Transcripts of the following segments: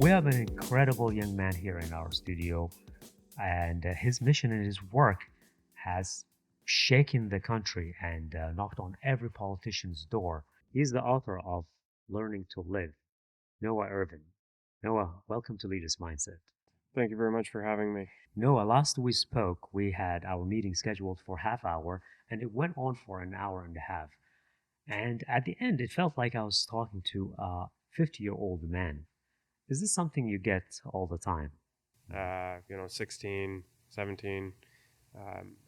We have an incredible young man here in our studio, and his mission and his work has shaken the country and knocked on every politician's door. He's the author of Learning to Live, Noah Irvine. Noah, welcome to Leaders Mindset. Thank you very much for having me. Noah, last we spoke, we had our meeting scheduled for half hour, and it went on for an hour and a half. And at the end, it felt like I was talking to a 50-year-old man. Is this something you get all the time? 16, 17.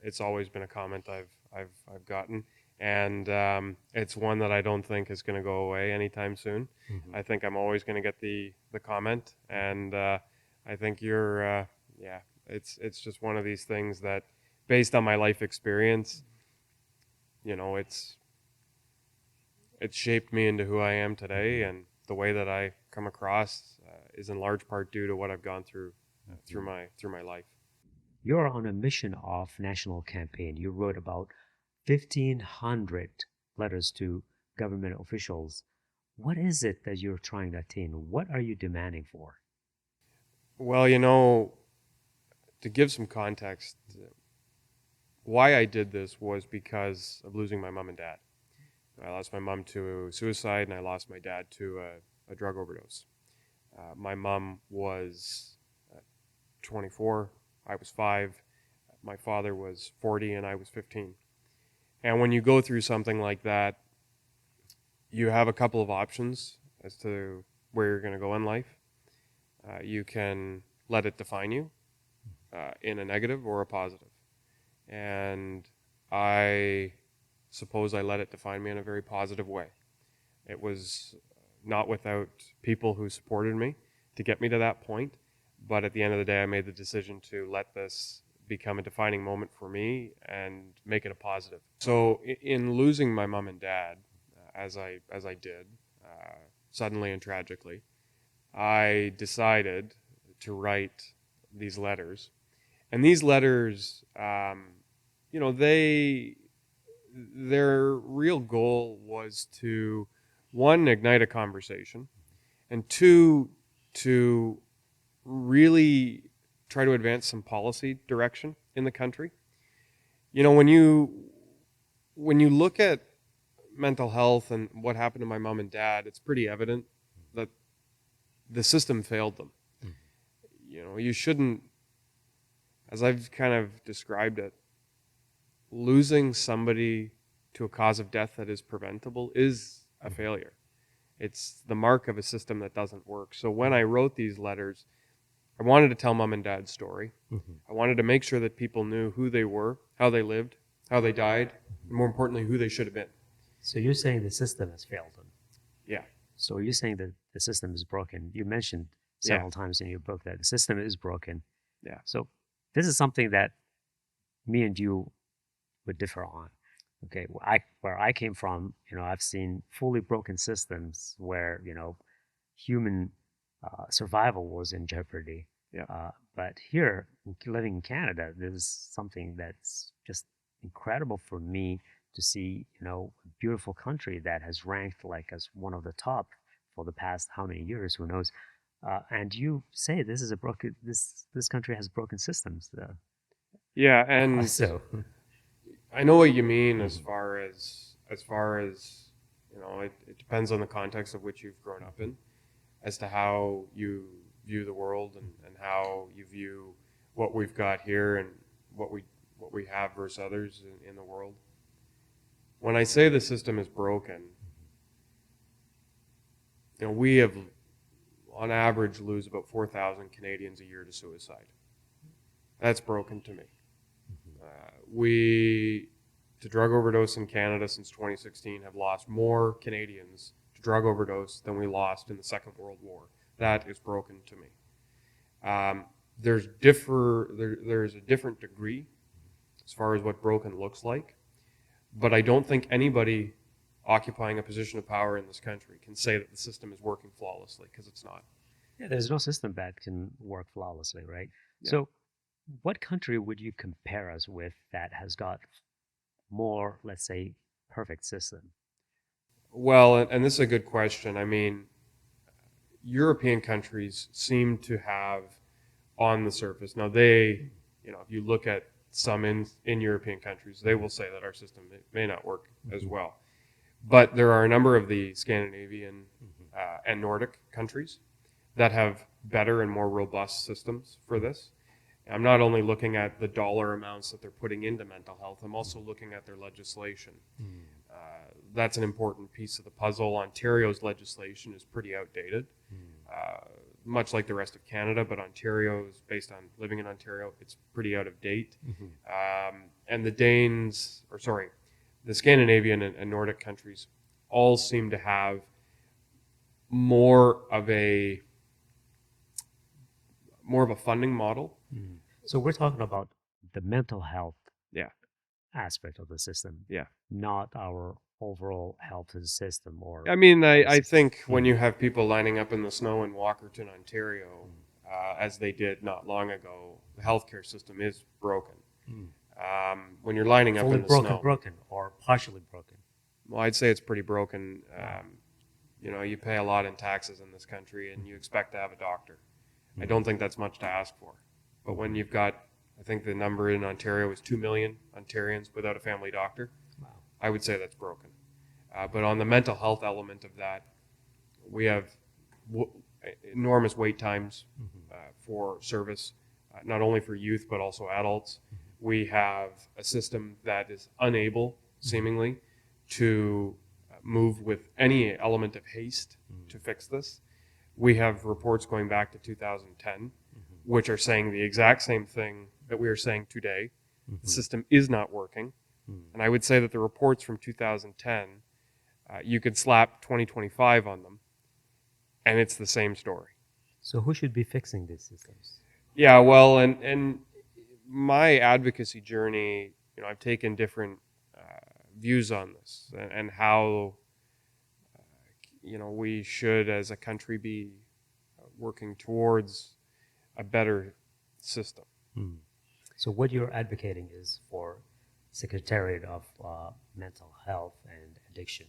It's always been a comment I've gotten, and it's one that I don't think is going to go away anytime soon. Mhm. I think I'm always going to get the comment, and I think yeah. It's just one of these things that, based on my life experience, you know, it's shaped me into who I am today, and the way that I come across is in large part due to what I've gone through through my life. You're on a mission of national campaign. You wrote about 1,500 letters to government officials. What is it that you're trying to attain? What are you demanding for? Well, to give some context, why I did this was because of losing my mom and dad. I lost my mom to suicide, and I lost my dad to a drug overdose. My mom was 24, I was 5. My father was 40, and I was 15. And when you go through something like that, you have a couple of options as to where you're going to go in life. You can let it define you in a negative or a positive. And I suppose I let it define me in a very positive way. It was not without people who supported me to get me to that point, but at the end of the day, I made the decision to let this become a defining moment for me and make it a positive. So in losing my mom and dad, as I did, suddenly and tragically, I decided to write these letters. And these letters, you know, their real goal was to, one, ignite a conversation, and two, to really try to advance some policy direction in the country. You know, when you look at mental health and what happened to my mom and dad, it's pretty evident that the system failed them. You know, you shouldn't, as I've kind of described it, losing somebody to a cause of death that is preventable is a failure. It's the mark of a system that doesn't work. So when I wrote these letters, I wanted to tell mom and dad's story. Mm-hmm. I wanted to make sure that people knew who they were, how they lived, how they died, and more importantly, who they should have been. So you're saying the system has failed them. Yeah, So you're saying that the system is broken. You mentioned yeah, several times in your book that the system is broken. yeah. So this is something that me and you would differ on. Okay, where I came from, I've seen fully broken systems where human survival was in jeopardy. Yeah. But here, living in Canada, there's something that's just incredible for me to see. A beautiful country that has ranked like as one of the top for the past how many years? Who knows? And you say this is a broken. This country has broken systems. Yeah, and So. I know what you mean as Mhm. far as it depends on the context of which you've grown up in, as to how you view the world, and how you view what we've got here and what we have versus others in the world. When I say the system is broken, we have on average lose about 4,000 Canadians a year to suicide. That's broken to me. We, to drug overdose in Canada since 2016, have lost more Canadians to drug overdose than we lost in the Second World War. That is broken to me. There's a different degree as far as what broken looks like, but I don't think anybody occupying a position of power in this country can say that the system is working flawlessly, because it's not. Yeah, there's no system that can work flawlessly, right? Yeah. So, what country would you compare us with that has got more, let's say, perfect system? Well, and this is a good question. I mean, European countries seem to have on the surface. Now they, if you look at some in European countries, they will say that our system may not work as well. But there are a number of the Scandinavian and Nordic countries that have better and more robust systems for this. I'm not only looking at the dollar amounts that they're putting into mental health, I'm also looking at their legislation. That's an important piece of the puzzle. Ontario's legislation is pretty outdated, much like the rest of Canada, but Ontario is based on living in Ontario. It's pretty out of date. And the Scandinavian and Nordic countries all seem to have more of a funding model. So we're talking about the mental health Yeah. aspect of the system, Yeah. not our overall health of the system. Or I mean, I think when you have people lining up in the snow in Walkerton, Ontario, as they did not long ago, the healthcare system is broken. When you're lining up fully in the broken, snow, broken, or partially broken. well, I'd say it's pretty broken. You pay a lot in taxes in this country, and you expect to have a doctor. I don't think that's much to ask for. But when you've got, I think the number in Ontario is 2 million Ontarians without a family doctor, Wow. I would say that's broken. But on the mental health element of that, we have enormous wait times for service, not only for youth but also adults. We have a system that is unable, seemingly, to move with any element of haste to fix this. We have reports going back to 2010, which are saying the exact same thing that we are saying today. The system is not working. And I would say that the reports from 2010, you could slap 2025 on them, and it's the same story. So who should be fixing these systems? Yeah, well, and my advocacy journey, I've taken different views on this and how, we should, as a country, be working towards a better system. So what you're advocating is for Secretariat of Mental Health and Addiction.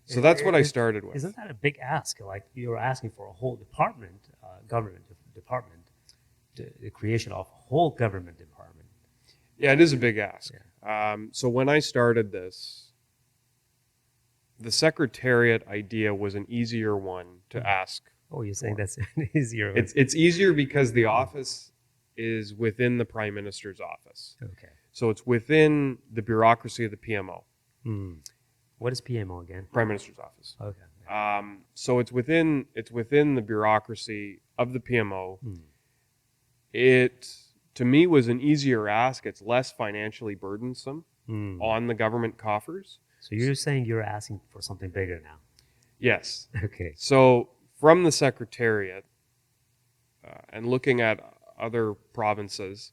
So that's what I started with. Isn't that a big ask? Like you're asking for a whole department, government department, the creation of a whole government department. Yeah, it is a big ask. So when I started this, the Secretariat idea was an easier one to ask. Oh, you're saying that's easier. It's easier because the office is within the Prime Minister's office. Okay. So it's within the bureaucracy of the PMO. What is PMO again? Prime Minister's office. Okay. So it's within the bureaucracy of the PMO. It, to me, was an easier ask. It's less financially burdensome on the government coffers. So you're saying you're asking for something bigger now? Yes. Okay. So from the Secretariat and looking at other provinces,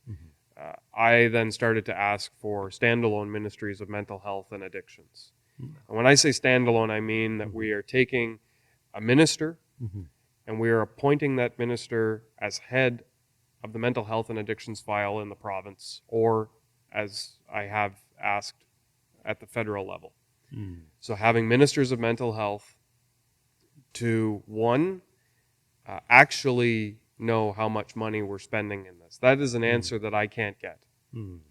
I then started to ask for standalone ministries of mental health and addictions. And when I say standalone, I mean that we are taking a minister and we are appointing that minister as head of the mental health and addictions file in the province, or as I have asked at the federal level. So having ministers of mental health to, one, actually know how much money we're spending in this. That is an answer that I can't get.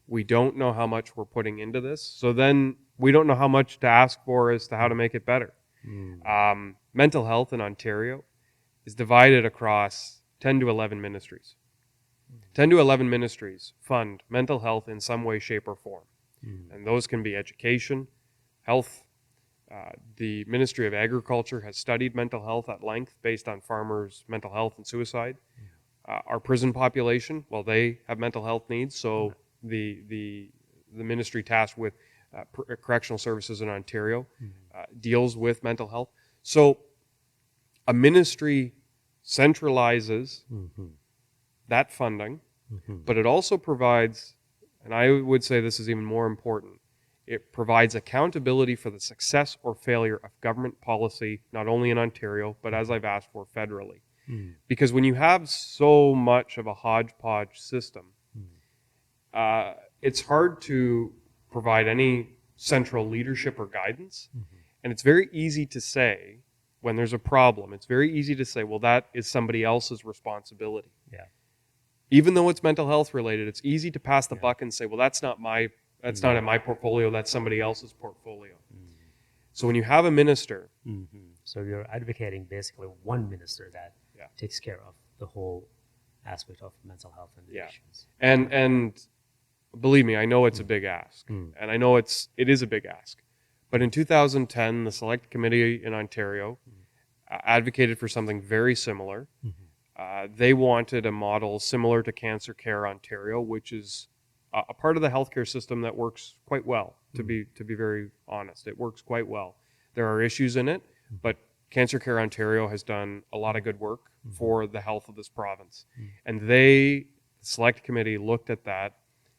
We don't know how much we're putting into this, so then we don't know how much to ask for as to how to make it better. Mental health in Ontario is divided across 10 to 11 ministries. 10 to 11 ministries fund mental health in some way, shape, or form. And those can be education, health. The Ministry of Agriculture has studied mental health at length based on farmers' mental health and suicide. Our prison population, well, they have mental health needs, so the ministry tasked with correctional services in Ontario deals with mental health. So a ministry centralizes that funding, but it also provides, and I would say this is even more important, it provides accountability for the success or failure of government policy, not only in Ontario, but as I've asked for, federally. Because when you have so much of a hodgepodge system, it's hard to provide any central leadership or guidance. And it's very easy to say, when there's a problem, it's very easy to say, well, that is somebody else's responsibility. Yeah. Even though it's mental health related, it's easy to pass the Yeah. buck and say, well, that's not in my portfolio, that's somebody else's portfolio. So when you have a minister, So you're advocating basically one minister that yeah, takes care of the whole aspect of mental health and the yeah, issues. and believe me, I know it's a big ask, and I know it is a big ask. But in 2010, the Select Committee in Ontario advocated for something very similar. They wanted a model similar to Cancer Care Ontario, which is a part of the healthcare system that works quite well. To be very honest, it works quite well. There are issues in it, but Cancer Care Ontario has done a lot of good work for the health of this province. And the Select Committee looked at that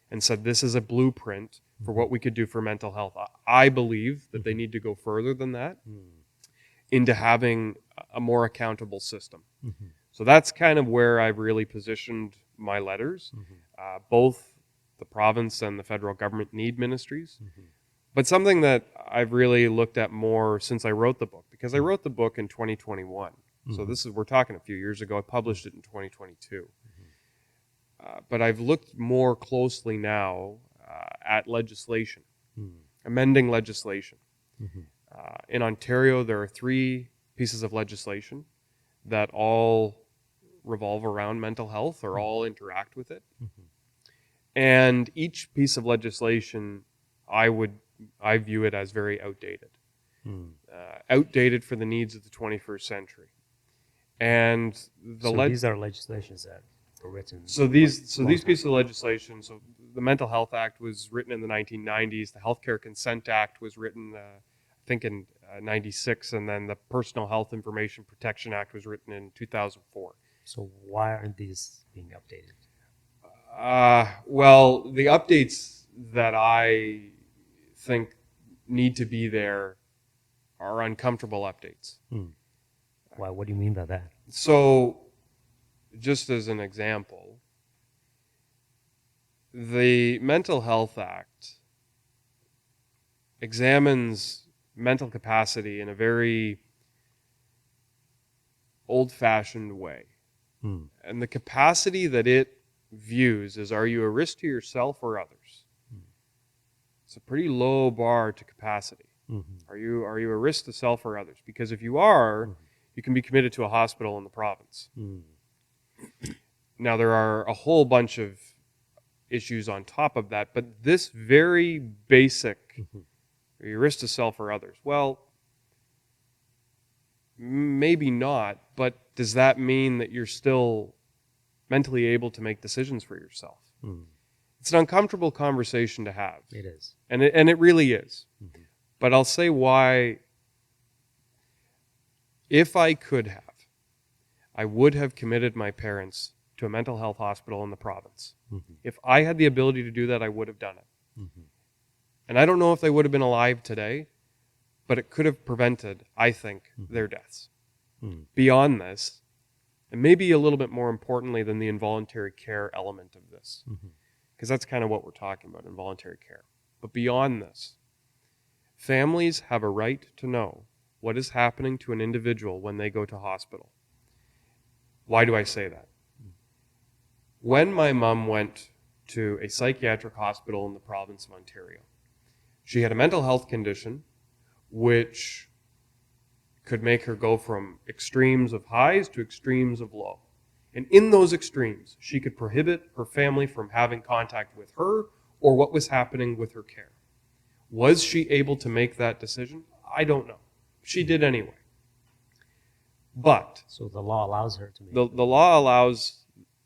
and said, this is a blueprint for what we could do for mental health. I believe that they need to go further than that into having a more accountable system. So that's kind of where I've really positioned my letters. Both the province and the federal government need ministries. But something that I've really looked at more since I wrote the book, because I wrote the book in 2021. So we're talking a few years ago. I published it in 2022. But I've looked more closely now at legislation, amending legislation. In Ontario, there are 3 pieces of legislation that all revolve around mental health or all interact with it. And each piece of legislation, I view it as very outdated. Outdated for the needs of the 21st century. And these are legislations that were written. So these pieces of legislation. So the Mental Health Act was written in the 1990s. The Healthcare Consent Act was written, I think, in '96, and then the Personal Health Information Protection Act was written in 2004. So why aren't these being updated? Well, the updates that I think need to be there are uncomfortable updates. Why? What do you mean by that? So, just as an example, the Mental Health Act examines mental capacity in a very old-fashioned way. And the capacity that it views is, are you a risk to yourself or others? It's a pretty low bar to capacity. Are you a risk to self or others? Because if you are, you can be committed to a hospital in the province. Now, there are a whole bunch of issues on top of that, but this very basic, are you a risk to self or others? Well, maybe not, but does that mean that you're still mentally able to make decisions for yourself? It's an uncomfortable conversation to have. It is. And it really is. But I'll say why. If I could have, I would have committed my parents to a mental health hospital in the province. If I had the ability to do that, I would have done it. And I don't know if they would have been alive today, but it could have prevented, I think, their deaths. Beyond this, and maybe a little bit more importantly than the involuntary care element of this, because that's kind of what we're talking about, involuntary care. But beyond this, families have a right to know what is happening to an individual when they go to hospital. Why do I say that? When my mom went to a psychiatric hospital in the province of Ontario, she had a mental health condition which could make her go from extremes of highs to extremes of low. And in those extremes, she could prohibit her family from having contact with her or what was happening with her care. Was she able to make that decision? I don't know. She did anyway. But so the law allows her to make the law allows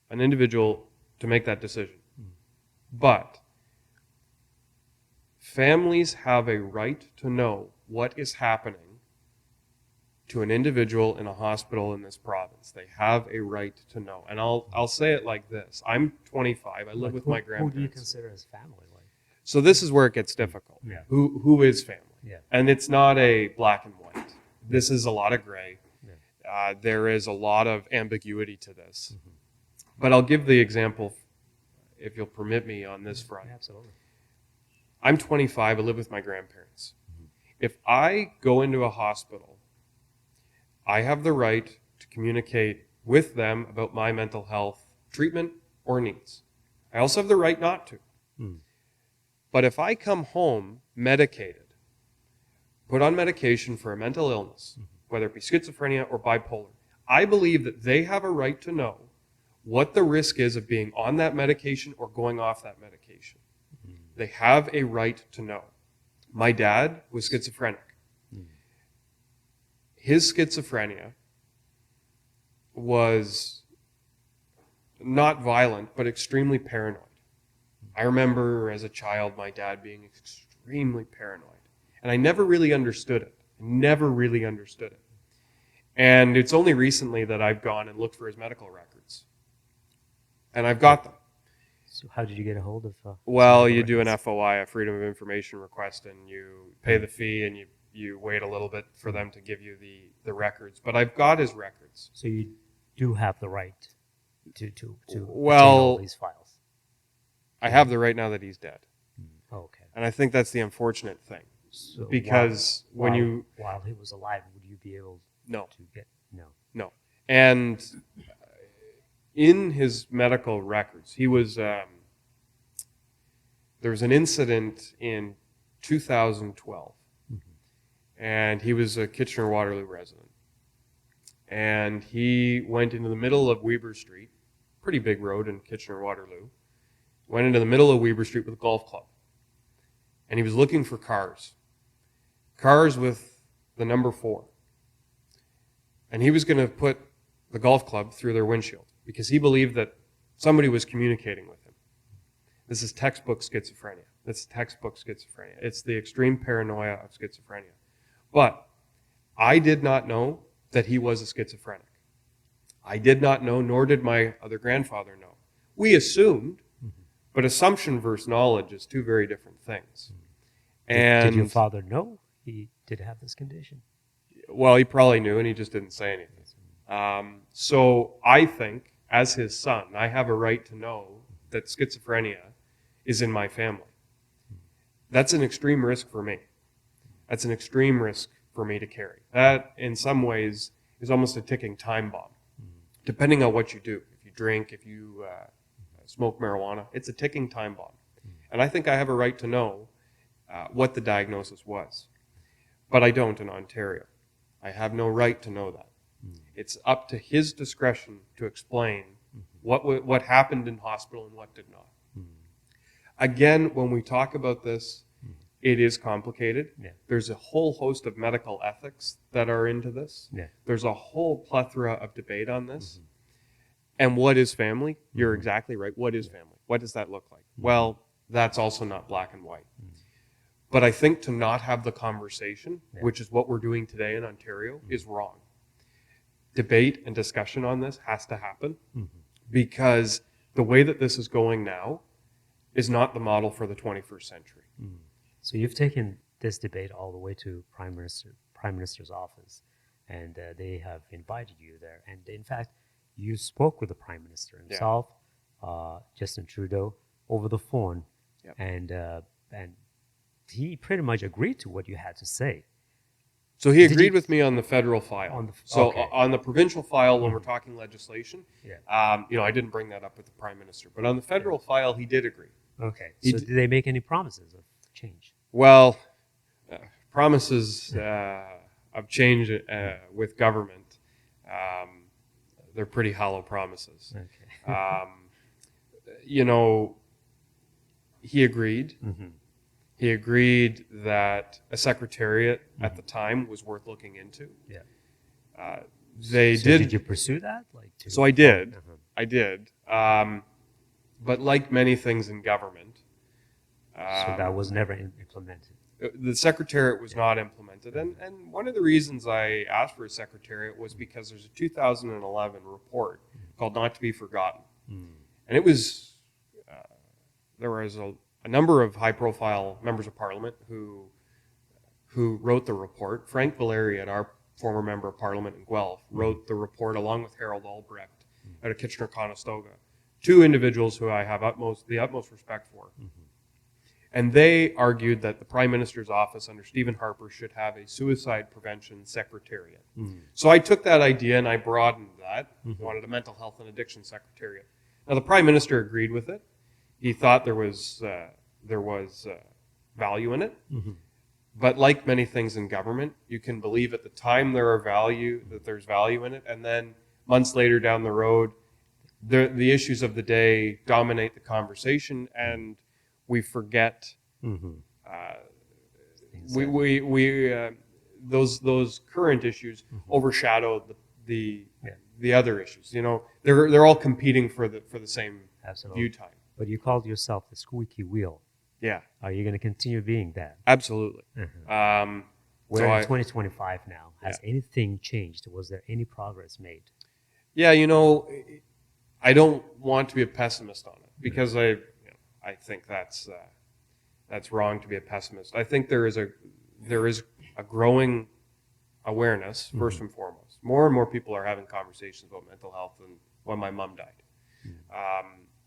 an individual to make that decision. But families have a right to know what is happening to an individual in a hospital in this province. They have a right to know. And I'll say it like this. I'm 25. I live with my grandparents. Who do you consider as family? So this is where it gets difficult. Yeah. Who is family? Yeah. And it's not a black and white. This is a lot of gray. Yeah. There is a lot of ambiguity to this. But I'll give the example, if you'll permit me, on this front. Absolutely. I'm 25. I live with my grandparents. If I go into a hospital I have the right to communicate with them about my mental health treatment or needs. I also have the right not to. Mm. But if I come home medicated, put on medication for a mental illness, whether it be schizophrenia or bipolar, I believe that they have a right to know what the risk is of being on that medication or going off that medication. Mm. They have a right to know. My dad was schizophrenic. Mm. His schizophrenia was not violent, but extremely paranoid. I remember as a child my dad being extremely paranoid. And I never really understood it. Never really understood it. And it's only recently that I've gone and looked for his medical records. And I've got them. So how did you get a hold of? Well, you do an FOI, a Freedom of Information request, and you pay the fee, and you wait a little bit for them to give you the records. But I've got his records. So you do have the right to obtain Well, all these files. I have the right now that he's dead. Okay. And I think that's the unfortunate thing. So Because while he was alive, would you be able No, to get no. And in his medical records, he was, there was an incident in 2012, and he was a Kitchener-Waterloo resident. And he went into the middle of Weber Street, pretty big road in Kitchener-Waterloo, went into the middle of Weber Street with a golf club. And he was looking for cars with the number 4. And he was going to put the golf club through their windshield because he believed that somebody was communicating with him. This is textbook schizophrenia. It's the extreme paranoia of schizophrenia. But I did not know that he was a schizophrenic. I did not know, nor did my other grandfather know. We assumed, but assumption versus knowledge is two very different things. Did your father know he did have this condition? Well, he probably knew, and he just didn't say anything. So I think, as his son, I have a right to know that schizophrenia is in my family. That's an extreme risk for me. That's an extreme risk for me to carry. That, in some ways, is almost a ticking time bomb, depending on what you do. If you drink, if you smoke marijuana, it's a ticking time bomb. And I think I have a right to know what the diagnosis was. But I don't in Ontario. I have no right to know that. It's up to his discretion to explain what happened in hospital and what did not. Again, when we talk about this, it is complicated. Yeah. There's a whole host of medical ethics that are into this. Yeah. There's a whole plethora of debate on this. And what is family? You're exactly right. What is family? What does that look like? Well, that's also not black and white. But I think to not have the conversation, which is what we're doing today in Ontario, is wrong. Debate and discussion on this has to happen because the way that this is going now is not the model for the 21st century. So you've taken this debate all the way to Prime Minister's office, and they have invited you there. And in fact, you spoke with the Prime Minister himself, Justin Trudeau, over the phone, and he pretty much agreed to what you had to say. So he agreed with me on the federal file. Okay. On the provincial file, when we're talking legislation, Yeah. I didn't bring that up with the Prime Minister. But on the federal file, he did agree. Okay. So did they make any promises of change? Well, promises of change with government, they're pretty hollow promises. Okay. He agreed. He agreed that a secretariat at the time was worth looking into. Yeah. Did you pursue that? So I did. I did. But like many things in government, so that was never implemented. the secretariat was not implemented. And one of the reasons I asked for a secretariat was because there's a 2011 report called Not to Be Forgotten. And it was, there was a number of high-profile members of parliament who wrote the report. Frank Valeri, our former member of parliament in Guelph, wrote the report along with Harold Albrecht out of Kitchener-Conestoga, two individuals who I have the utmost respect for. And they argued that the Prime Minister's office under Stephen Harper should have a suicide prevention secretariat. Mm-hmm. So I took that idea and I broadened that. Mm-hmm. Wanted a mental health and addiction secretariat. Now the Prime Minister agreed with it. He thought there was value in it. Mm-hmm. But like many things in government, you can believe at the time there's value in it, and then months later down the road, the issues of the day dominate the conversation, and we forget Mm-hmm. those current issues Mm-hmm. overshadow the other issues. You know, they're all competing for the same Absolutely. view time. But you called yourself the squeaky wheel. Yeah, Are you going to continue being that? absolutely. Mm-hmm. We're So in 2025 now. Has anything changed? Was there any progress made? Yeah, you know, I don't want to be a pessimist on it because I think that's wrong to be a pessimist. I think there is a growing awareness, first and foremost. More and more people are having conversations about mental health than when my mom died.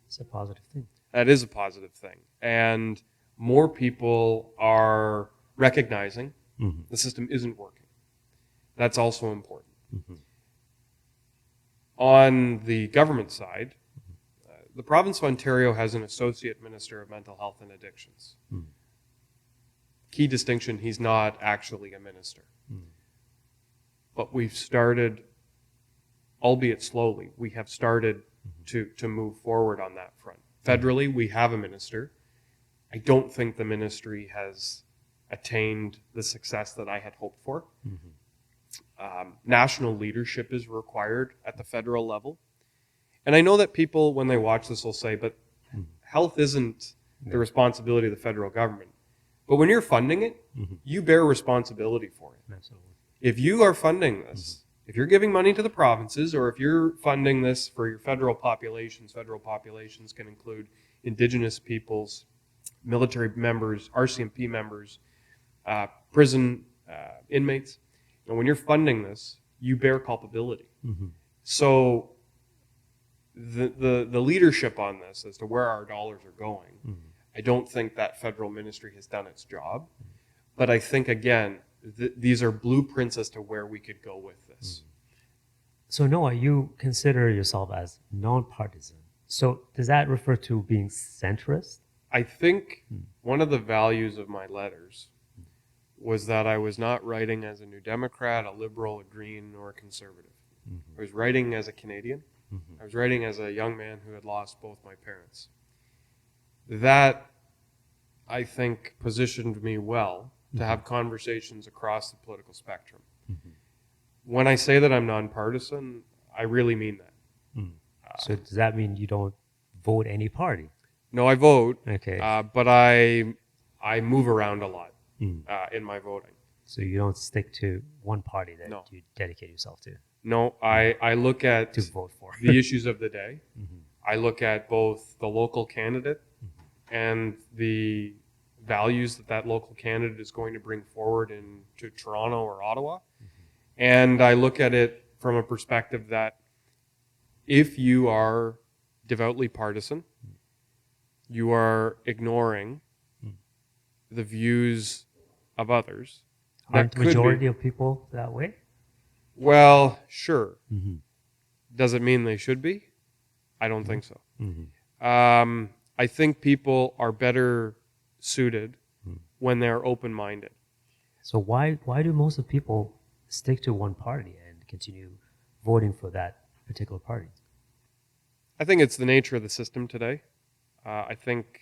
It's a positive thing. That is a positive thing, and more people are recognizing Mm-hmm. the system isn't working. That's also important. Mm-hmm. On the government side, the province of Ontario has an associate minister of mental health and addictions. Mm. Key distinction, he's not actually a minister. Mm. But we've started, albeit slowly, we have started to move forward on that front. Federally, we have a minister. I don't think the ministry has attained the success that I had hoped for. Mm-hmm. National leadership is required at the federal level. And I know that people, when they watch this, will say, but health isn't the responsibility of the federal government. But when you're funding it, you bear responsibility for it. Absolutely. If you are funding this, if you're giving money to the provinces, or if you're funding this for your federal populations can include Indigenous peoples, military members, RCMP members, prison inmates. And when you're funding this, you bear culpability. Mm-hmm. So the leadership on this as to where our dollars are going, I don't think that federal ministry has done its job. But I think, again, these are blueprints as to where we could go with this. So Noah, you consider yourself as nonpartisan. So does that refer to being centrist? I think one of the values of my letters was that I was not writing as a New Democrat, a Liberal, a Green, or a Conservative. I was writing as a Canadian. I was writing as a young man who had lost both my parents. That, I think, positioned me well to have conversations across the political spectrum. When I say that I'm nonpartisan, I really mean that. So does that mean you don't vote any party? No, I vote, Okay. but I move around a lot in my voting. So you don't stick to one party that No. you dedicate yourself to No, I look at vote for. the issues of the day. I look at both the local candidate and the values that local candidate is going to bring forward into Toronto or Ottawa. And I look at it from a perspective that if you are devoutly partisan, you are ignoring the views of others. Aren't the majority of people that way? Well, sure. Does it mean they should be? I don't think so. I think people are better suited when they're open-minded. So why do most of people stick to one party and continue voting for that particular party? I think it's the nature of the system today. I think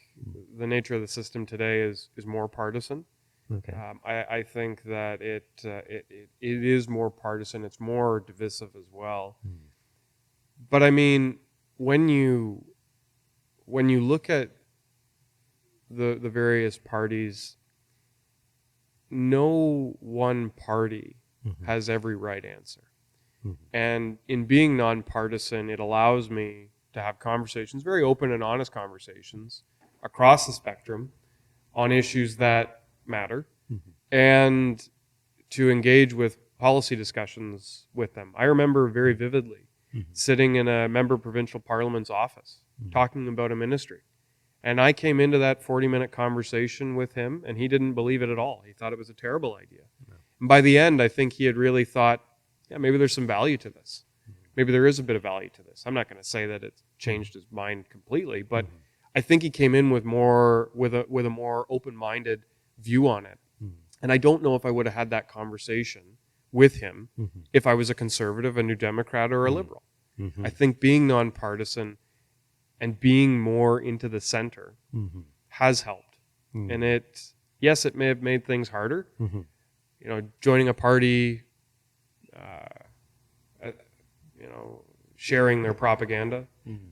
the nature of the system today is more partisan. Okay. I think that it is more partisan. It's more divisive as well. But I mean, when you look at the various parties, no one party has every right answer. And in being nonpartisan, it allows me to have conversations, very open and honest conversations, across the spectrum on issues that matter, and to engage with policy discussions with them. I remember very vividly sitting in a member of provincial parliament's office talking about a ministry And I came into that 40-minute conversation with him, and he didn't believe it at all. He thought it was a terrible idea. No. And by the end, I think he had really thought, yeah, maybe there's some value to this. Maybe there is a bit of value to this. I'm not going to say that it changed his mind completely, but I think he came in with a more open-minded view on it. And I don't know if I would have had that conversation with him if I was a conservative, a New Democrat, or a liberal. I think being nonpartisan and being more into the center has helped. And yes, it may have made things harder. You know, joining a party, sharing their propaganda.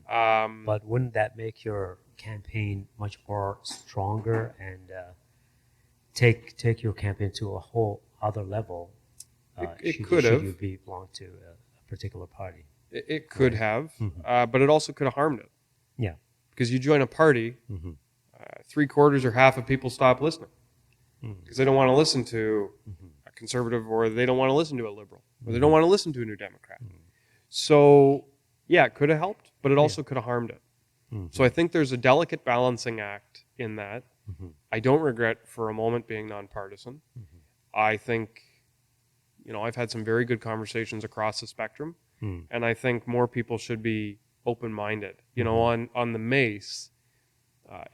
But wouldn't that make your campaign much more stronger and take your campaign to a whole other level? It could have. Should you belong to a particular party? It could have, but it also could have harmed it. Yeah. Because you join a party, 3/4 or half of people stop listening because they don't want to listen to a conservative, or they don't want to listen to a liberal, or they don't want to listen to a New Democrat. So, yeah, it could have helped, but it also could have harmed it. So I think there's a delicate balancing act in that. I don't regret for a moment being nonpartisan. I think, I've had some very good conversations across the spectrum, and I think more people should be open-minded. On the mace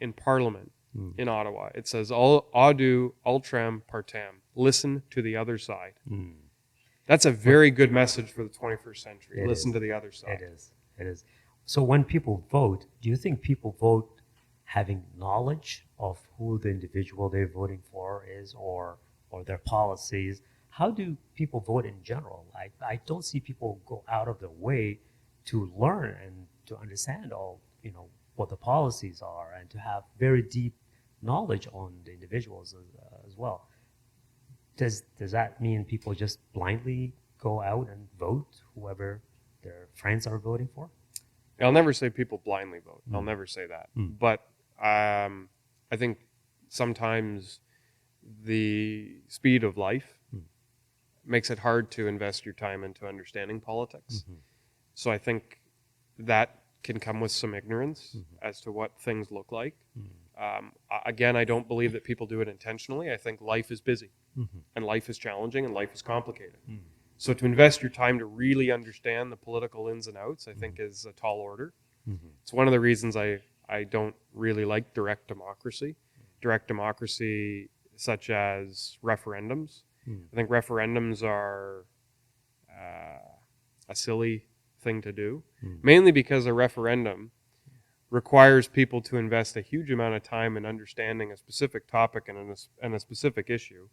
in Parliament in Ottawa, it says, audu ultram partem, listen to the other side. That's a very good message for the 21st century. Listen to the other side. It is. So when people vote, do you think people vote having knowledge of who the individual they're voting for is, or their policies? How do people vote in general? I don't see people go out of their way to learn and to understand what the policies are, and to have very deep knowledge on the individuals as well. Does that mean people just blindly go out and vote whoever their friends are voting for? I'll never say people blindly vote. I'll never say that. But I think sometimes the speed of life makes it hard to invest your time into understanding politics. So I think that can come with some ignorance as to what things look like. Again, I don't believe that people do it intentionally. I think life is busy, and life is challenging, and life is complicated. So to invest your time to really understand the political ins and outs, I think is a tall order. It's one of the reasons I don't really like direct democracy. Direct democracy such as referendums. I think referendums are a silly thing to do, mainly because a referendum requires people to invest a huge amount of time in understanding a specific topic and a specific issue.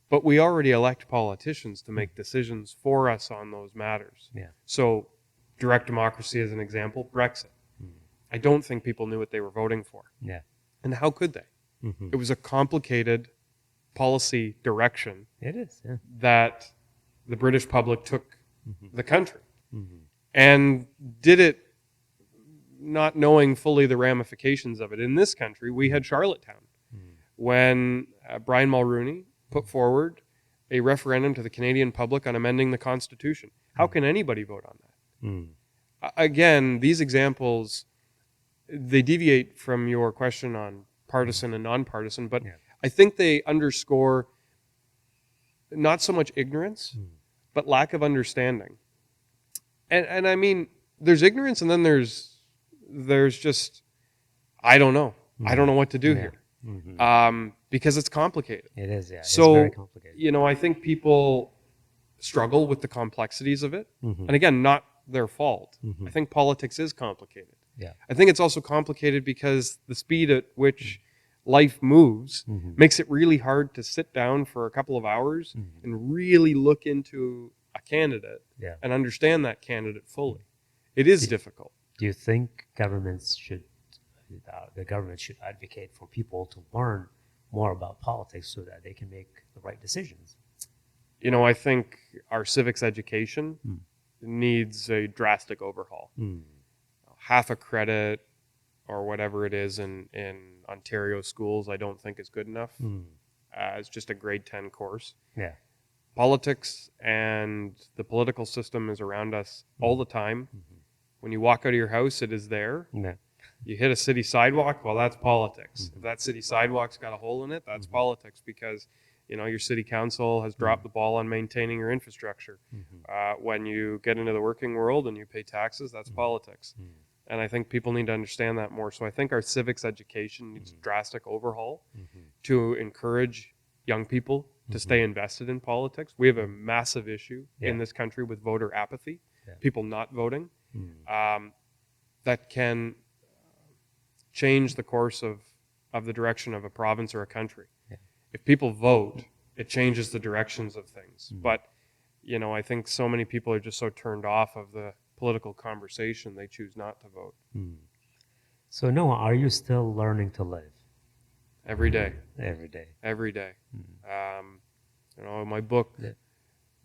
But we already elect politicians to make decisions for us on those matters. So direct democracy as an example, Brexit. I don't think people knew what they were voting for. And how could they? It was a complicated policy direction that the British public took the country, and did it not knowing fully the ramifications of it. In this country, we had Charlottetown when Brian Mulroney put forward a referendum to the Canadian public on amending the Constitution. How can anybody vote on that? Again, these examples, they deviate from your question on partisan and nonpartisan, but I think they underscore not so much ignorance, but lack of understanding. And I mean, there's ignorance, and then there's just, I don't know. I don't know what to do here. Because it's complicated. It is, yeah. So, it's very complicated. I think people struggle with the complexities of it. And again, not their fault. I think politics is complicated. I think it's also complicated because the speed at which life moves makes it really hard to sit down for a couple of hours and really look into a candidate and understand that candidate fully. It is difficult. Do you think the government should advocate for people to learn more about politics so that they can make the right decisions? I think our civics education needs a drastic overhaul. Half a credit or whatever it is in Ontario schools, I don't think is good enough. It's just a grade 10 course. Politics and the political system is around us all the time. When you walk out of your house, it is there. You hit a city sidewalk, well, that's politics. If Mhm. that city sidewalk's got a hole in it, that's Mhm. politics because your city council has dropped the ball on maintaining your infrastructure. Mhm. When you get into the working world and you pay taxes, that's Mhm. politics. Mhm. And I think people need to understand that more. So I think our civics education needs a Mhm. drastic overhaul Mhm. to encourage young people to stay Mhm. invested in politics. We have a Mhm. massive issue Yeah. in this country with voter apathy, Yeah. people not voting. Mhm. Um, that can change the course of the direction of a province or a country. Yeah. If people vote, it changes the directions of things. Mhm. But, I think so many people are just so turned off of the political conversation, they choose not to vote Mhm. So Noah, are you still learning to live every day, every day? every day. Mhm. Um, my book, Yeah.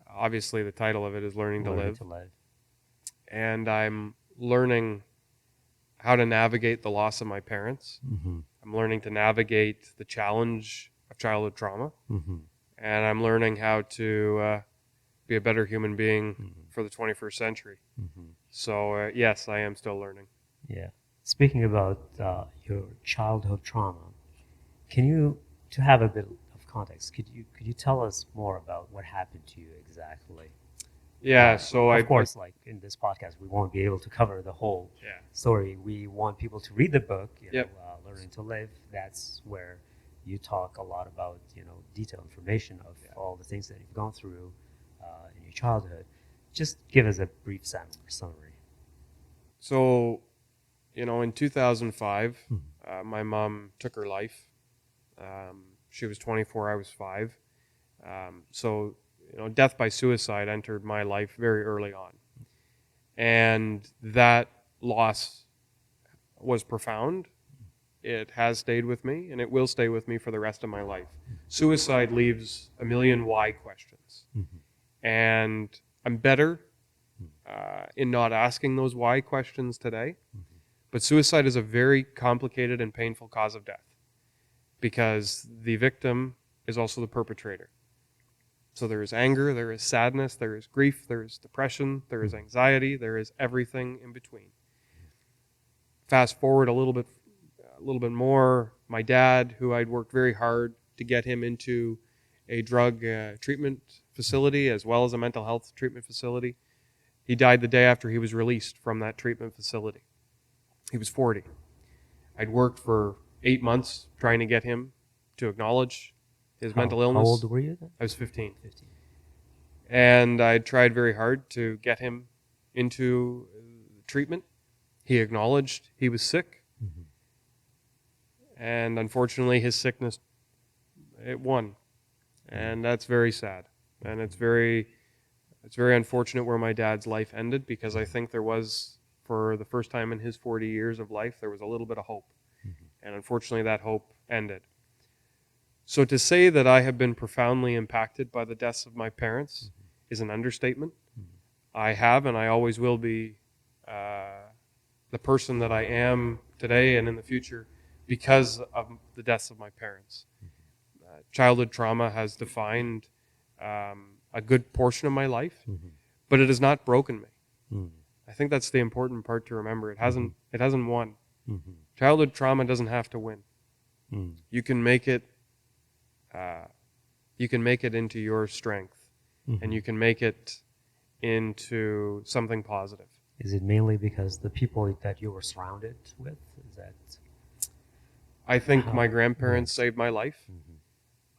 obviously the title of it is Learning to Learning Live. to live. And I'm learning how to navigate the loss of my parents. Mhm. I'm learning to navigate the challenge of childhood trauma. Mhm. And I'm learning how to be a better human being Mhm. for the 21st century. Mhm. So, yes, I am still learning. Yeah. Speaking about your childhood trauma, can you, to have a bit of context, could you tell us more about what happened to you exactly? Yeah, so Of course, like in this podcast, we won't be able to cover the whole yeah, story. We want people to read the book, yep. Learning to Live. That's where you talk a lot about, detailed information of Yeah. all the things that you've gone through in your childhood. Just give us a brief summary. So, in 2005, Mhm. my mom took her life. She was 24, I was 5. So, death by suicide entered my life very early on. And that loss was profound. It has stayed with me, and it will stay with me for the rest of my life. Suicide leaves a million why questions. Mhm. And I'm better in not asking those why questions today. Mhm. But suicide is a very complicated and painful cause of death because the victim is also the perpetrator. So there is anger, there is sadness, there is grief, there is depression, there is anxiety, there is everything in between. Fast forward a little bit more. My dad, who I'd worked very hard to get him into a drug treatment facility as well as a mental health treatment facility, he died the day after he was released from that treatment facility. He was 40. I'd worked for 8 months trying to get him to acknowledge his mental How old illness. were you then? I was 15. 15. And I tried very hard to get him into treatment. He acknowledged he was sick. Mhm. And unfortunately, his sickness, it won. And that's very sad. And it's very unfortunate where my dad's life ended because I think there was, for the first time in his 40 years of life, there was a little bit of hope. Mhm. And unfortunately, that hope ended. So to say that I have been profoundly impacted by the deaths of my parents is an understatement. Mhm. I have and I always will be the person that I am today and in the future because of the deaths of my parents. Childhood trauma has defined a good portion of my life, Mhm. but it has not broken me. Mhm. I think that's the important part to remember. It hasn't. Mhm. It hasn't won. Mhm. Childhood trauma doesn't have to win. Mhm. You can make it. You can make it into your strength, and Mhm. you can make it into something positive. Is it mainly because the people that you were surrounded with? Is that I think how? my Yeah. grandparents saved my life. Mhm.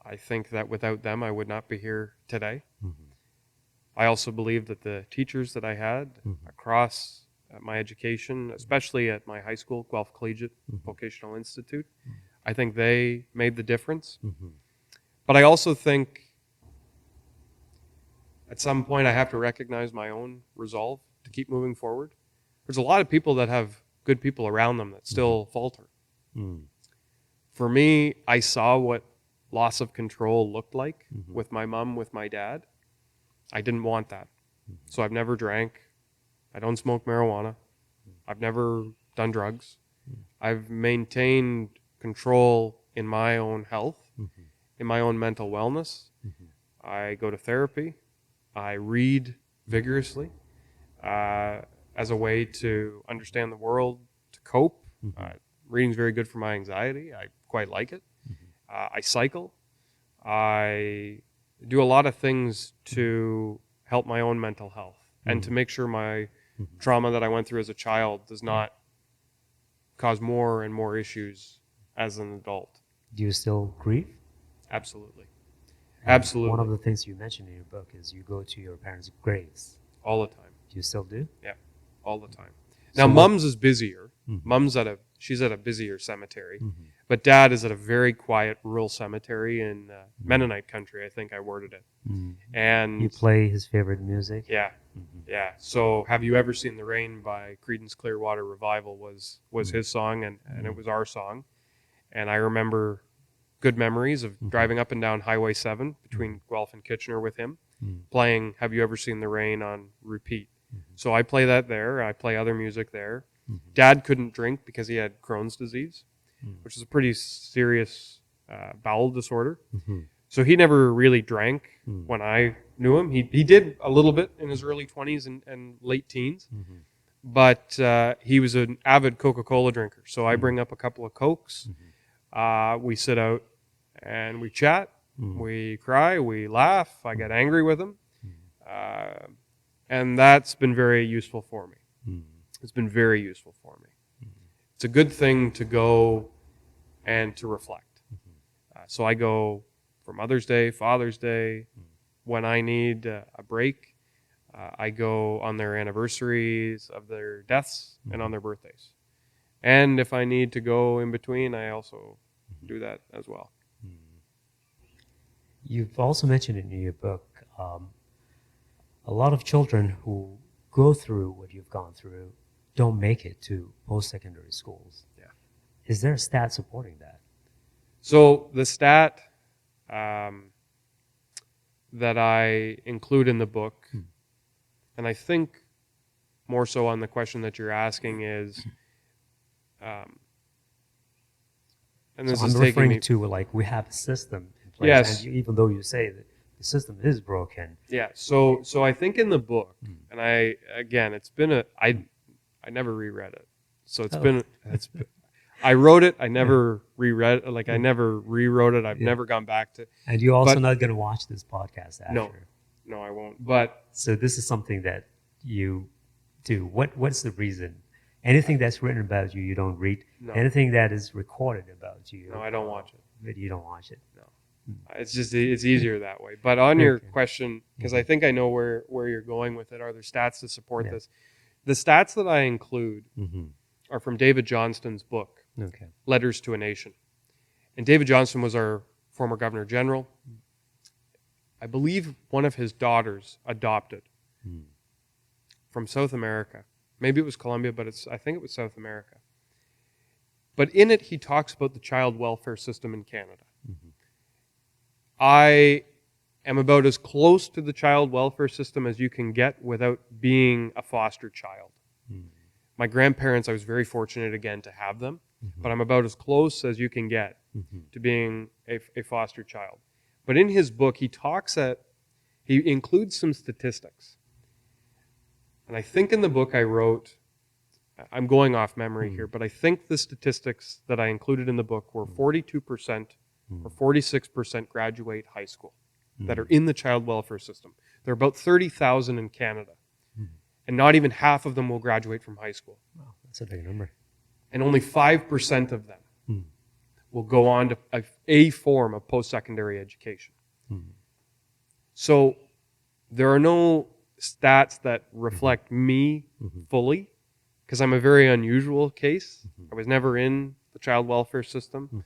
I think that without them, I would not be here today. Mhm. I also believe that the teachers that I had Mhm. across my education, especially at my high school, Guelph Collegiate Mhm. Vocational Institute, I think they made the difference. Mhm. But I also think at some point I have to recognize my own resolve to keep moving forward. There's a lot of people that have good people around them that still falter. Mhm. For me, I saw what loss of control looked like Mhm. with my mom, with my dad. I didn't want that. Mhm. So I've never drank. I don't smoke marijuana. I've never done drugs. I've maintained control in my own health, Mhm. in my own mental wellness. Mhm. I go to therapy. I read vigorously uh, as a way to understand the world, to cope, Reading's very good for my anxiety. I quite like it. I cycle. I do a lot of things to help my own mental health and to make sure my trauma that I went through as a child does not cause more and more issues as an adult. Do you still grieve? Absolutely. And Absolutely. one of the things you mentioned in your book is you go to your parents' graves. All the time. Do you still do? Yeah, all the time. So Now, what- Mom's is busier. Mhm. Mom's she's at a busier cemetery. Mhm. But Dad is at a very quiet rural cemetery in Mennonite country, I think I worded it. Mhm. And You play his favorite music? yeah, Mhm. yeah. So Have You Ever Seen the Rain by Creedence Clearwater Revival was his song, and it was our song. And I remember good memories of driving up and down Highway 7 between Guelph and Kitchener with him, playing Have You Ever Seen the Rain on repeat. So I play that there. I play other music there. Dad couldn't drink because he had Crohn's disease, which is a pretty serious bowel disorder. So he never really drank when I knew him. He did a little bit in his early 20s and late teens, but he was an avid Coca-Cola drinker. So I bring up a couple of Cokes. We sit out and we chat. We cry. We laugh. I get angry with him. And that's been very useful for me. It's been very useful for me. It's a good thing to go and to reflect. So I go for Mother's Day, Father's Day, when I need a break. I go on their anniversaries of their deaths and on their birthdays. And if I need to go in between, I also do that as well. You've also mentioned in your book a lot of children who go through what you've gone through don't make it to post-secondary schools. Yeah. Is there a stat supporting that? So the stat that I include in the book, and I think more so on the question that you're asking is, and this So is I'm taking referring me to like we have a system in place, Yes. and even though you say that the system is broken, Yeah, so I think in the book, and it's been I never reread it, so I wrote it, I never reread, like I never rewrote it, I've never gone back to. and you're also But- not going to watch this podcast after. No, I won't. But So this is something that you do. What's the reason? Anything that's written about you, you don't read. No. Anything that is recorded about you, no, I don't watch it. but you don't watch it. It's easier that way. But on your Okay. question, because I think I know where you're going with it, are there stats to support Yeah. this? The stats that I include are from David Johnston's book, Okay. Letters to a Nation. And David Johnston was our former Governor General. I believe one of his daughters adopted from South America. Maybe it was Colombia, but I think it was South America. But in it, he talks about the child welfare system in Canada. I am about as close to the child welfare system as you can get without being a foster child. My grandparents, I was very fortunate again to have them, but I'm about as close as you can get to being a foster child. But in his book, he includes some statistics. And I think in the book I wrote, I'm going off memory here, but I think the statistics that I included in the book were 42% or 46% graduate high school that are in the child welfare system. There are about 30,000 in Canada, and not even half of them will graduate from high school. Wow, that's a big number. And only 5% of them will go on to a form of post-secondary education. So there are no stats that reflect me fully, because I'm a very unusual case. I was never in the child welfare system,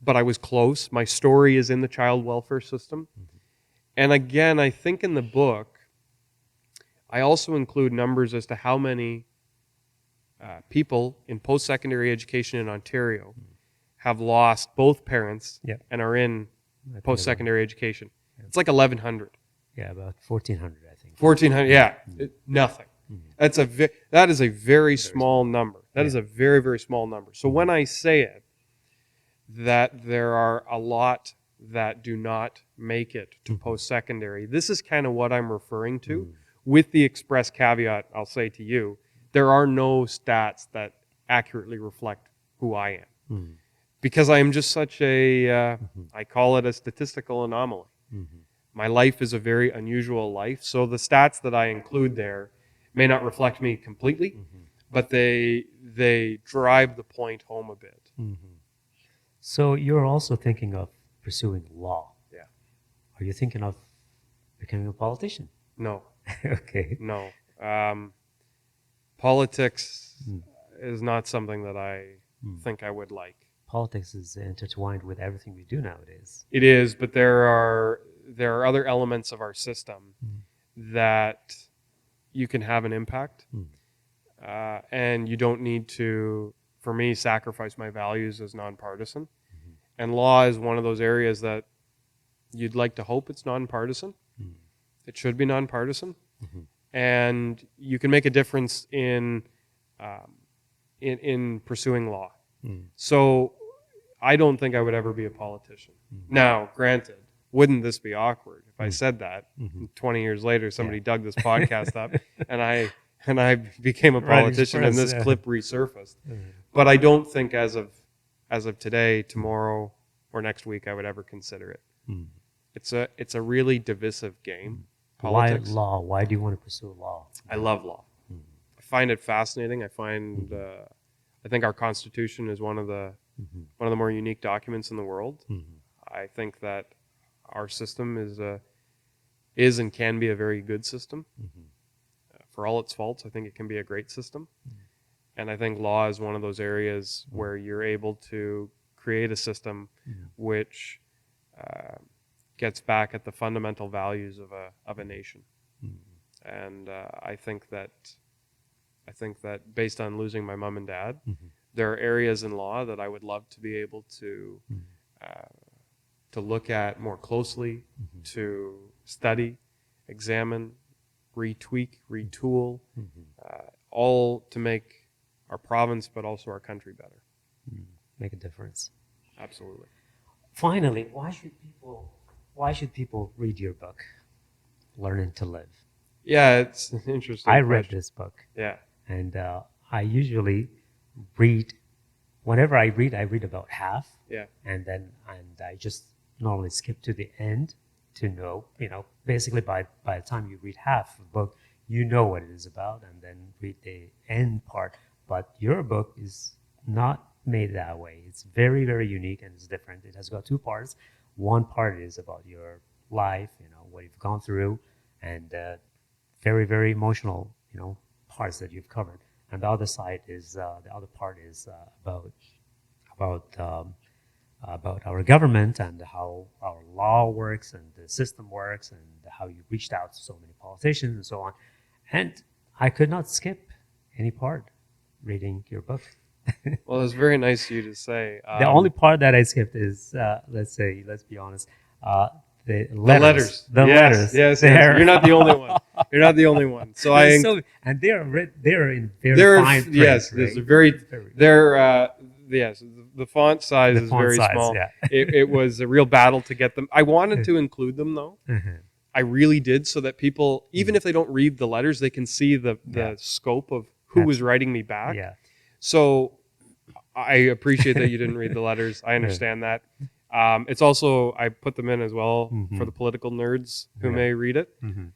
but I was close. My story is in the child welfare system. And again, I think in the book, I also include numbers as to how many people in post-secondary education in Ontario have lost both parents and are in post-secondary education. It's like 1,100. Yeah, about 1,400, I think. 1,400, yeah, nothing. That is a very small number. That is a very, very small number. So when I say it, that there are a lot that do not make it to post-secondary, this is kind of what I'm referring to, with the express caveat I'll say to you, there are no stats that accurately reflect who I am. Mm-hmm. Because I am just such a, Mm-hmm. I call it a statistical anomaly. Mm-hmm. My life is a very unusual life. So the stats that I include there may not reflect me completely, but they drive the point home a bit. Mm-hmm. So you're also thinking of pursuing law. Yeah. Are you thinking of becoming a politician? No, Okay. no. Politics Mm. is not something that I Mm. think I would like. Politics is intertwined with everything we do nowadays. It is, but there are other elements of our system Mm. that you can have an impact, Mm. and you don't need to, for me, sacrifice my values as nonpartisan. And law is one of those areas that you'd like to hope it's nonpartisan. Mm. It should be nonpartisan, Mm-hmm. and you can make a difference um, in pursuing law. Mm. So I don't think I would ever be a politician. Mm. Now, granted, wouldn't this be awkward if I Mm. said that? Mm-hmm. 20 years later, somebody Yeah. dug this podcast up, and I became a Right, politician, and express. this clip resurfaced. Mm. But I don't think as of today, tomorrow, or next week, I would ever consider it. Mm. It's a really divisive game. Why Politics. law? Why do you want to pursue law? I love law. Mm. I find it fascinating. I think our Constitution is one of the more unique documents in the world. Mm-hmm. I think that our system is and can be a very good system. Mm-hmm. For all its faults, I think it can be a great system. And I think law is one of those areas where you're able to create a system which gets back at the fundamental values of a nation. And I think that based on losing my mom and dad, there are areas in law that I would love to be able to look at more closely, to study, examine, retweak, retool, all to make our province, but also our country better. Make a difference. Absolutely. Finally, why should people read your book, Learning to Live? Yeah, it's an interesting I read question. this book, Yeah. and I usually read. Whenever I read about half, Yeah. and I just normally skip to the end to know, basically by the time you read half of the book, you know what it is about, and then read the end part. But your book is not made that way. It's very, very unique and it's different. It has got two parts. One part is about your life, what you've gone through, and very, very emotional, parts that you've covered. And the other side is the other part is about our government and how our law works and the system works and how you reached out to so many politicians and so on. And I could not skip any part reading your book. Well, it's very nice of you to say. The only part that I skipped is, let's be honest, the the letters. letters. The Yes, letters. yes, They're- yes. You're not the only one. You're not the only one. So and they're in very they're fine print. yes, right? there's a very they're yes, the font size The is font very size, small. yeah. It was a real battle to get them. I wanted to include them though. Mhm. I really did, so that people, even if they don't read the letters, they can see the Yeah. scope of who was writing me back. Yeah. So I appreciate that you didn't read the letters. I understand that. It's also, I put them in as well for the political nerds who Yeah. may read it. Mhm.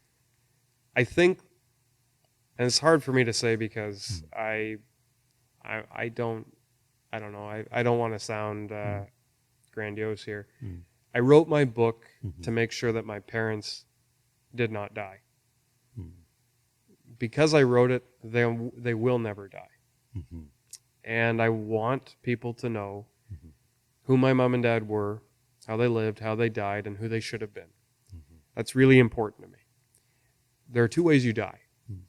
I think, and it's hard for me to say because I don't know. I don't want to sound grandiose here. I wrote my book to make sure that my parents did not die. Because I wrote it, they will never die. And I want people to know who my mom and dad were, how they lived, how they died, and who they should have been. That's really important to me. There are two ways you die.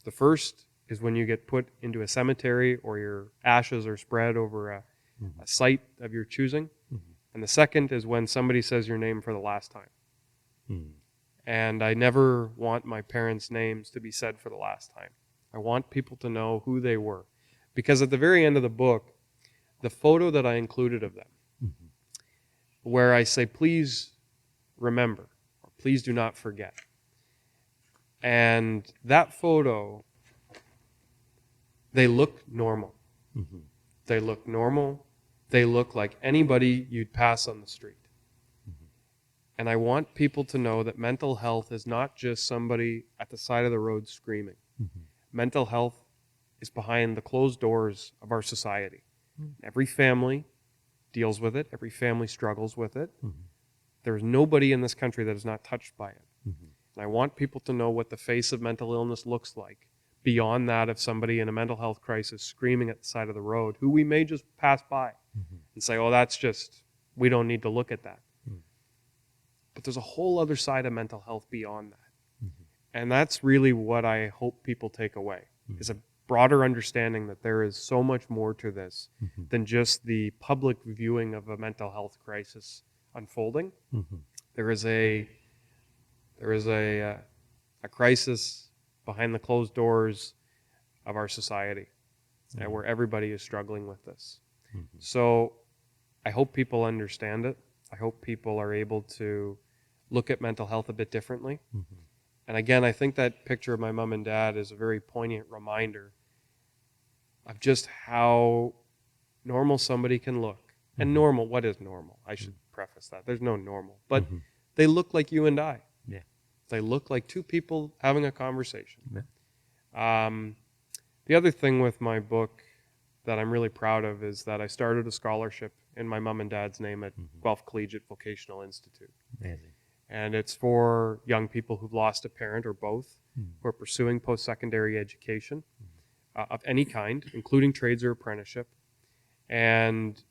The first is when you get put into a cemetery or your ashes are spread over a site of your choosing. And the second is when somebody says your name for the last time. And I never want my parents' names to be said for the last time. I want people to know who they were. Because at the very end of the book, the photo that I included of them, where I say, please remember, or please do not forget. And that photo, they look normal. They look normal. They look like anybody you'd pass on the street. And I want people to know that mental health is not just somebody at the side of the road screaming. Mental health is behind the closed doors of our society. Every family deals with it. Every family struggles with it. There's nobody in this country that is not touched by it. And I want people to know what the face of mental illness looks like beyond that of somebody in a mental health crisis screaming at the side of the road, who we may just pass by and say, oh, that's just, we don't need to look at that. But there's a whole other side of mental health beyond that. And that's really what I hope people take away, is a broader understanding that there is so much more to this than just the public viewing of a mental health crisis unfolding. There is a crisis behind the closed doors of our society, where everybody is struggling with this. So I hope people understand it. I hope people are able to look at mental health a bit differently. And again, I think that picture of my mom and dad is a very poignant reminder of just how normal somebody can look. And normal, what is normal? I should preface that. There's no normal. But they look like you and I. They look like two people having a conversation. The other thing with my book that I'm really proud of is that I started a scholarship in my mom and dad's name at Guelph Collegiate Vocational Institute. Amazing. And it's for young people who've lost a parent or both, who are pursuing post-secondary education of any kind, including trades or apprenticeship. And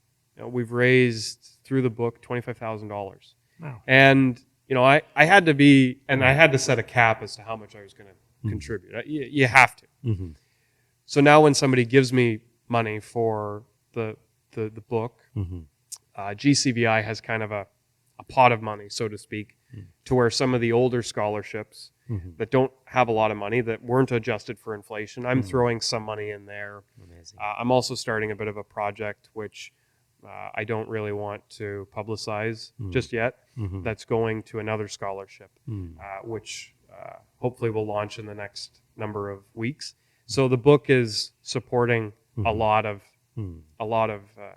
we've raised, through the book, $25,000. Wow. And I had to set a cap as to how much I was going to contribute. You have to. So now when somebody gives me money for the book, GCVI has kind of a pot of money, so to speak, to where some of the older scholarships that don't have a lot of money, that weren't adjusted for inflation, I'm throwing some money in there. I'm also starting a bit of a project which I don't really want to publicize just yet. That's going to another scholarship, which hopefully will launch in the next number of weeks. So the book is supporting a lot of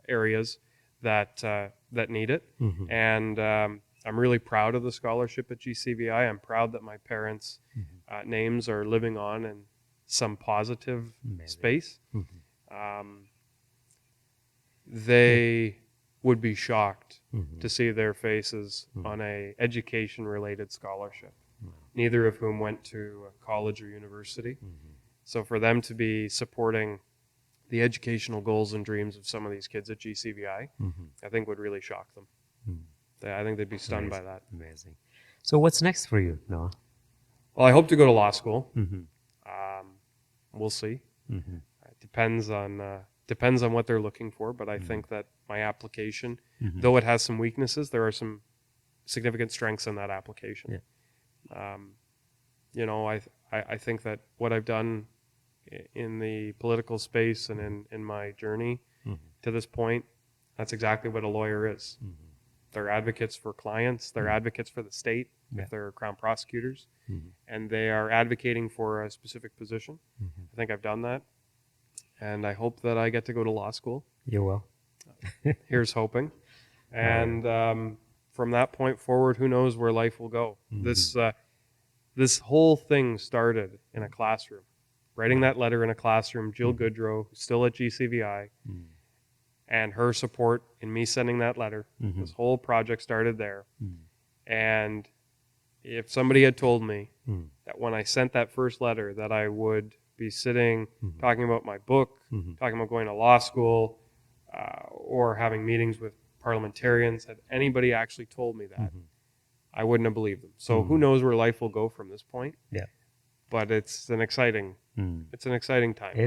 areas that need it, and I'm really proud of the scholarship at GCVI. I'm proud that my parents' names are living on in some positive space. They would be shocked to see their faces on a education-related scholarship, neither of whom went to a college or university. So for them to be supporting the educational goals and dreams of some of these kids at GCVI, I think would really shock them. I think they'd be stunned by that. Amazing. So what's next for you, Noah? Well, I hope to go to law school. We'll see. It depends on what they're looking for, but I think that my application, though it has some weaknesses, there are some significant strengths in that application. I think that what I've done in the political space and in my journey to this point, that's exactly what a lawyer is. They're advocates for clients. They're advocates for the state if they're crown prosecutors, and they are advocating for a specific position. I think I've done that, and I hope that I get to go to law school. You will. Here's hoping. And from that point forward, who knows where life will go. This whole thing started in a classroom. Writing that letter in a classroom, Jill Goodrow, who's still at GCVI, and her support in me sending that letter. This whole project started there. And if somebody had told me that when I sent that first letter that I would be sitting talking about my book, talking about going to law school, or having meetings with parliamentarians, had anybody actually told me that, I wouldn't have believed them. So who knows where life will go from this point? But it's an exciting time.